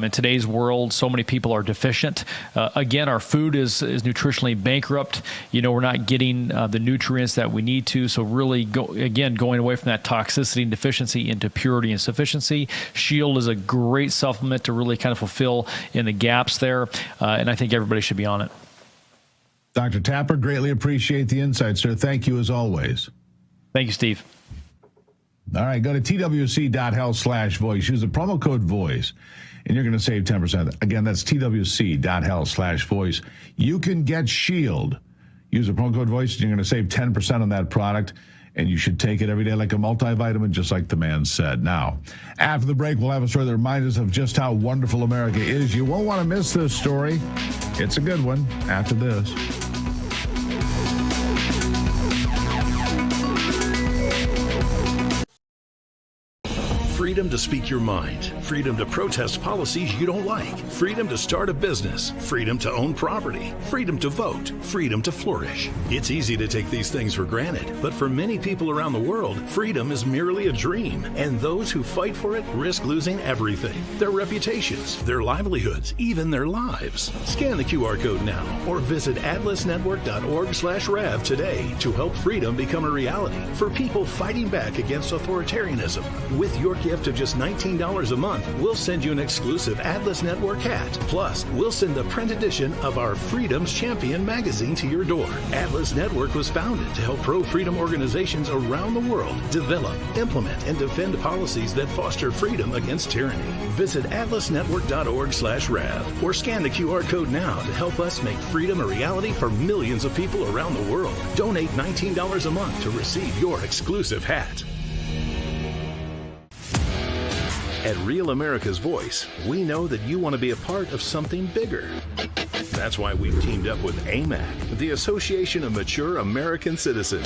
In today's world, so many people are deficient. Again, our food is nutritionally bankrupt. We're not getting the nutrients that we need to. So really, going away from that toxicity and deficiency into purity and sufficiency. Shield is a great supplement to really kind of fulfill in the gaps there, and I think everybody should be on it. Dr. Tapper, greatly appreciate the insight, sir. Thank you as always. Thank you, Steve. All right, go to twc.health/voice. Use the promo code VOICE, and you're going to save 10%. Again, that's twc.health/voice. You can get Shield. Use the promo code VOICE, and you're going to save 10% on that product, and you should take it every day like a multivitamin, just like the man said. Now, after the break, we'll have a story that reminds us of just how wonderful America is. You won't want to miss this story. It's a good one after this. Freedom to speak your mind. Freedom to protest policies you don't like. Freedom to start a business. Freedom to own property. Freedom to vote. Freedom to flourish. It's easy to take these things for granted, but for many people around the world, freedom is merely a dream, and those who fight for it risk losing everything. Their reputations, their livelihoods, even their lives. Scan the QR code now or visit atlasnetwork.org/rev today to help freedom become a reality for people fighting back against authoritarianism. With your gift of just $19 a month, we'll send you an exclusive Atlas Network hat. Plus, we'll send the print edition of our Freedom's Champion magazine to your door. Atlas Network was founded to help pro-freedom organizations around the world develop, implement, and defend policies that foster freedom against tyranny. Visit atlasnetwork.org/RAV or scan the QR code now to help us make freedom a reality for millions of people around the world. Donate $19 a month to receive your exclusive hat. At Real America's Voice, we know that you want to be a part of something bigger. That's why we've teamed up with AMAC, the Association of Mature American Citizens,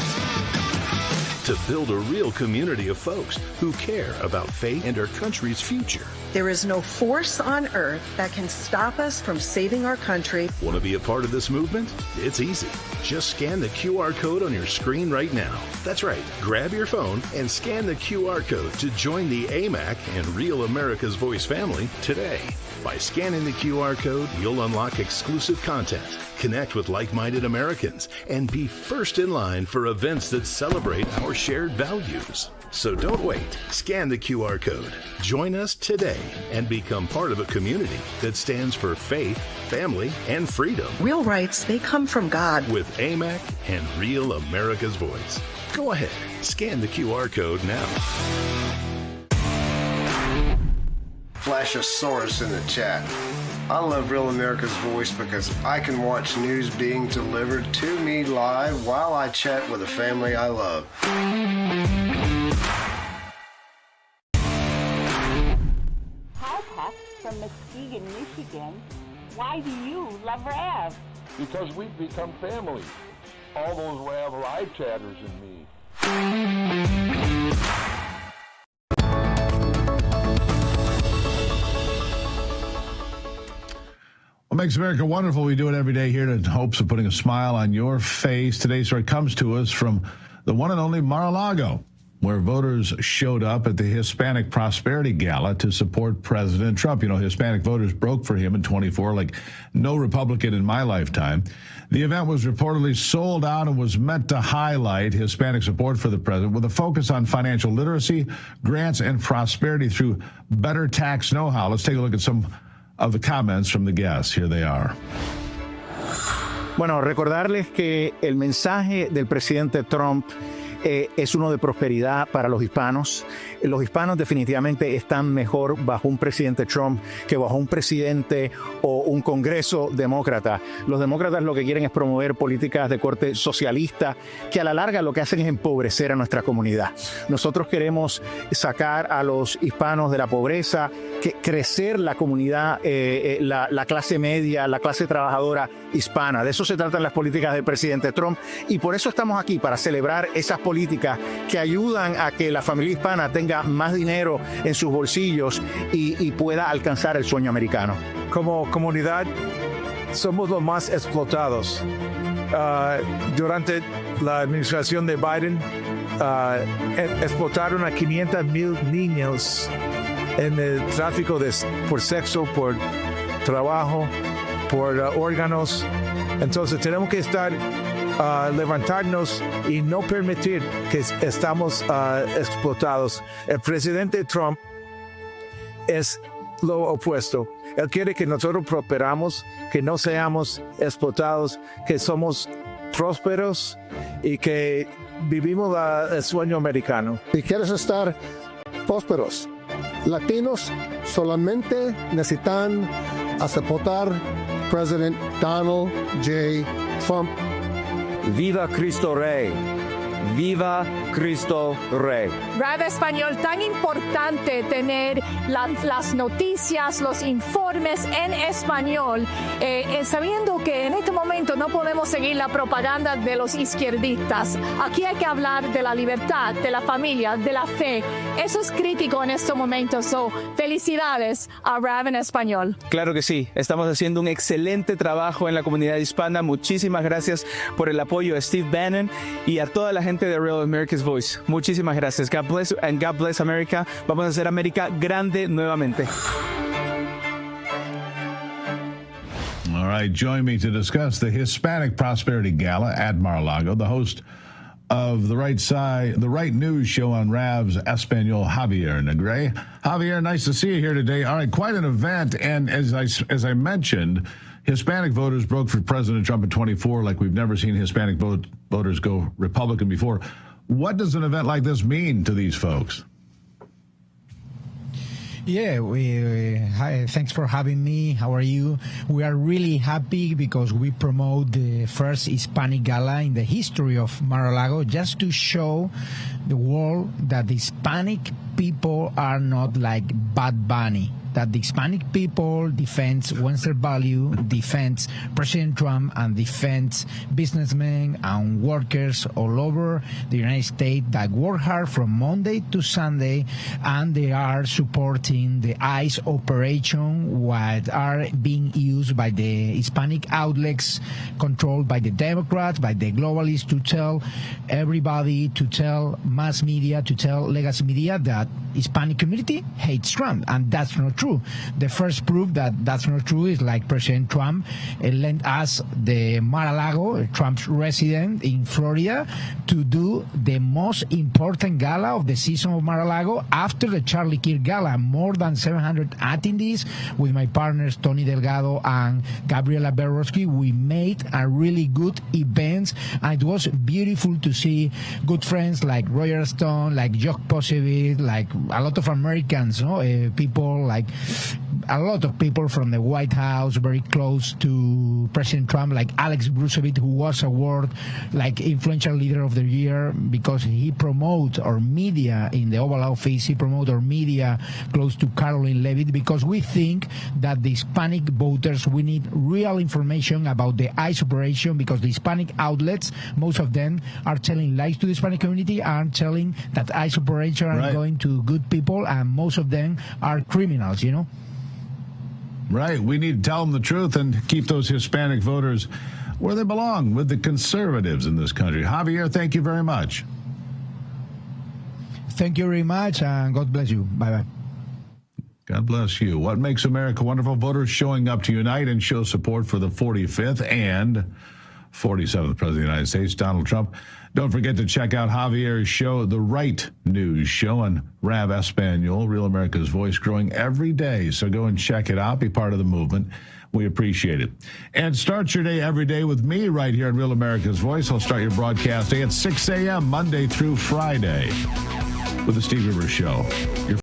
to build a real community of folks who care about faith and our country's future. There is no force on earth that can stop us from saving our country. Want to be a part of this movement? It's easy. Just scan the QR code on your screen right now. That's right. Grab your phone and scan the QR code to join the AMAC and Real America's Voice family today. By scanning the QR code, you'll unlock exclusive content, connect with like-minded Americans, and be first in line for events that celebrate our shared values. So don't wait. Scan the QR code. Join us today and become part of a community that stands for faith, family, and freedom. Real rights, they come from God. With AMAC and Real America's Voice. Go ahead. Scan the QR code now. Flash a source in the chat. I love Real America's Voice because I can watch news being delivered to me live while I chat with a family I love. Hi, Pat from Muskegon, Michigan. Why do you love Rav? Because we've become family. All those Rav live chatters and me. What makes America wonderful? We do it every day here in hopes of putting a smile on your face. Today's story comes to us from the one and only Mar-a-Lago, where voters showed up at the Hispanic Prosperity Gala to support President Trump. You know, Hispanic voters broke for him in 24 like no Republican in my lifetime. The event was reportedly sold out and was meant to highlight Hispanic support for the president with a focus on financial literacy, grants, and prosperity through better tax know-how. Let's take a look at some of the comments from the guests. Here they are. Bueno, recordarles que el mensaje del presidente Trump es uno de prosperidad para los hispanos. Los hispanos definitivamente están mejor bajo un presidente Trump que bajo un presidente o un Congreso demócrata. Los demócratas lo que quieren es promover políticas de corte socialista que a la larga lo que hacen es empobrecer a nuestra comunidad. Nosotros queremos sacar a los hispanos de la pobreza, crecer la comunidad, la clase media, la clase trabajadora hispana. De eso se tratan las políticas del presidente Trump y por eso estamos aquí, para celebrar esas políticas que ayudan a que la familia hispana tenga más dinero en sus bolsillos y pueda alcanzar el sueño americano. Como comunidad somos los más explotados. Durante la administración de Biden explotaron a 500,000 niños en el tráfico por sexo, por trabajo, por órganos. Entonces tenemos que levantarnos y no permitir que estamos explotados. El presidente Trump es lo opuesto. Él quiere que nosotros prosperamos, que no seamos explotados, que somos prósperos y que vivimos el sueño americano. Si quieres estar prósperos, latinos solamente necesitan aceptar President Donald J. Trump. Viva Cristo Rey. Viva Cristo Rey. Radio Español, tan importante tener las noticias, los informes en español, sabiendo que en este momento no podemos seguir la propaganda de los izquierdistas. Aquí hay que hablar de la libertad, de la familia, de la fe. Eso es crítico en este momento. Felicidades a RAV en español. Claro que sí. Estamos haciendo un excelente trabajo en la comunidad hispana. Muchísimas gracias por el apoyo a Steve Bannon y a toda la gente de Real America's Voice. Muchísimas gracias. God bless and God bless America. Vamos a hacer América grande nuevamente. All right, join me to discuss the Hispanic Prosperity Gala at Mar-a-Lago. The host of the right side, the right news show on Rav's Espanol, Javier Negre. Javier, nice to see you here today. All right, quite an event. And as I mentioned, Hispanic voters broke for President Trump in 24 like we've never seen Hispanic voters go Republican before. What does an event like this mean to these folks? Yeah, hi, thanks for having me. How are you? We are really happy because we promote the first Hispanic Gala in the history of Mar-a-Lago just to show the world that the Hispanic people are not like Bad Bunny. That the Hispanic people defends Western value, defends President Trump, and defends businessmen and workers all over the United States that work hard from Monday to Sunday, and they are supporting the ICE operation, what are being used by the Hispanic outlets controlled by the Democrats, by the globalists, to tell everybody, to tell mass media, to tell legacy media that Hispanic community hates Trump, and that's not true. The first proof that that's not true is like President Trump lent us the Mar-a-Lago, Trump's residence in Florida, to do the most important gala of the season of Mar-a-Lago after the Charlie Kirk Gala. More than 700 attendees with my partners Tony Delgado and Gabriela Berowski. We made a really good event, and it was beautiful to see good friends like Roger Stone, like Jock Posevich, like a lot of Americans, people like a lot of people from the White House, very close to President Trump, like Alex Brusevich, who was awarded like influential leader of the year because he promotes our media in the Oval Office. He promotes our media close to Caroline Levitt because we think that the Hispanic voters, we need real information about the ICE operation, because the Hispanic outlets, most of them are telling lies to the Hispanic community and telling that ICE operation are going to good people, and most of them are criminals, Right. We need to tell them the truth and keep those Hispanic voters where they belong, with the conservatives in this country. Javier, thank you very much. Thank you very much, and God bless you. Bye-bye. God bless you. What makes America wonderful? Voters showing up to unite and show support for the 45th and 47th President of the United States, Donald Trump. Don't forget to check out Javier's show, The Right News Show, on Rav Espanol, Real America's Voice, growing every day. So go and check it out. Be part of the movement. We appreciate it. And start your day every day with me right here on Real America's Voice. I'll start your broadcast day at 6 a.m. Monday through Friday with the Steve Gruber Show.